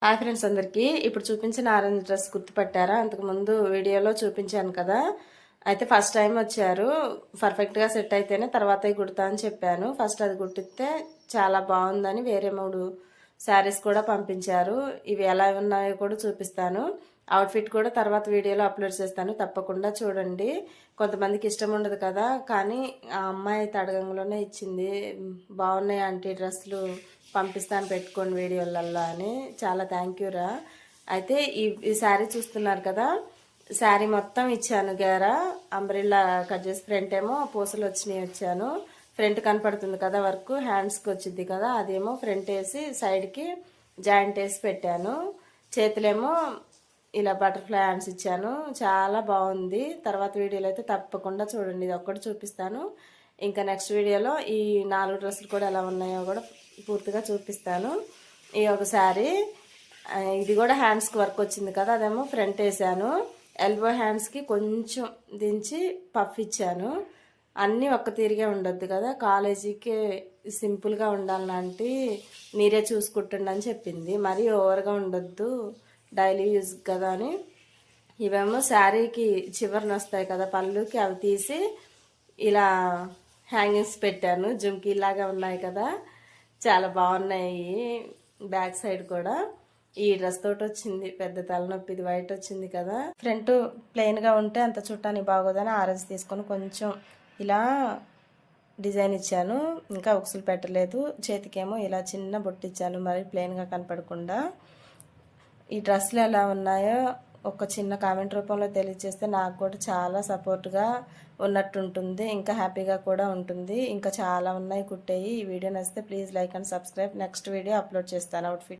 Hi friends అందరికీ ఇప్పుడు చూపించిన ఆరెంజ్ డ్రెస్ గుర్తుపట్టారా? అంతకుముందు వీడియోలో చూపించాను కదా. అయితే ఫస్ట్ టైం వచ్చారు. పర్ఫెక్ట్గా సెట్ అయితేనే తర్వాత కుడతా అని చెప్పాను. ఫస్ట్ అది కుట్టిస్తే చాలా బాగుందని వేరే 3 శారీస్ కూడా పంపించారు. ఇవి ఎలా ఉన్నాయో కూడా చూపిస్తాను. అవుట్ఫిట్ కూడా తర్వాత వీడియోలో అప్లోడ్ చేస్తాను, తప్పకుండా చూడండి. కొంతమందికి ఇష్టం ఉండదు కదా, కానీ ఆ అమ్మాయి అయితే అడగంలోనే ఇచ్చింది. బాగున్నాయి ఆంటీ డ్రెస్సులు, పంపిస్తాను పెట్టుకోండి వీడియోలల్లో అని. చాలా థ్యాంక్ యూ రా. అయితే ఈ శారీ చూస్తున్నారు కదా, శారీ మొత్తం ఇచ్చాను గేరా అంబ్రిల్లా కట్ చేసి, ఫ్రంట్ ఏమో పూసలు వచ్చినాయి వచ్చాను. ఫ్రంట్ కనపడుతుంది కదా వర్క్, హ్యాండ్స్కి వచ్చింది కదా, అదేమో ఫ్రంట్ వేసి సైడ్కి జాయింట్ వేసి పెట్టాను. చేతులేమో ఇలా బటర్ఫ్లై హ్యాండ్స్ ఇచ్చాను. చాలా బాగుంది. తర్వాత వీడియోలో అయితే తప్పకుండా చూడండి. ఇది ఒక్కటి చూపిస్తాను. ఇంకా నెక్స్ట్ వీడియోలో ఈ 4 డ్రెస్సులు కూడా ఎలా ఉన్నాయో కూడా పూర్తిగా చూపిస్తాను. ఈ ఒక శారీ, ఇది కూడా హ్యాండ్స్కి వర్క్ వచ్చింది కదా, అదేమో ఫ్రంట్ వేసాను. ఎల్బో హ్యాండ్స్కి కొంచెం దించి పఫ్ ఇచ్చాను. అన్నీ ఒక్క తీరిగే ఉండొద్దు కదా, కాలేజీకి సింపుల్గా ఉండాలంటే మీరే చూసుకుంటుండ అని చెప్పింది. మరీ ఓవర్గా ఉండొద్దు, డైలీ యూజ్ కదా అని. ఇవేమో శారీకి చివరిన వస్తాయి కదా పళ్ళుకి, అవి తీసి ఇలా హ్యాంగింగ్స్ పెట్టాను. జుమ్కీలాగా ఉన్నాయి కదా, చాలా బాగున్నాయి. బ్యాక్ సైడ్ కూడా ఈ డ్రెస్ తోటి వచ్చింది. పెద్ద తలనొప్పి, ఇది వైట్ వచ్చింది కదా. ఫ్రంట్ ప్లెయిన్గా ఉంటే అంత చుట్టానికి బాగోదని ఆరెంజ్ తీసుకొని కొంచెం ఇలా డిజైన్ ఇచ్చాను. ఇంకా ఉక్సులు పెట్టలేదు. చేతికేమో ఇలా చిన్న బొట్టు ఇచ్చాను, మరి ప్లెయిన్గా కనపడకుండా. ఈ డ్రెస్సులు ఎలా ఉన్నాయో ఒక చిన్న కామెంట్ రూపంలో తెలియజేస్తే నాకు కూడా చాలా సపోర్ట్గా ఉన్నట్టుంటుంది, ఇంకా హ్యాపీగా కూడా ఉంటుంది. ఇంకా చాలా ఉన్నాయి కుట్టేయి. ఈ వీడియో నచ్చితే please like and subscribe. Next video upload చేస్తాను అవుట్ఫిట్.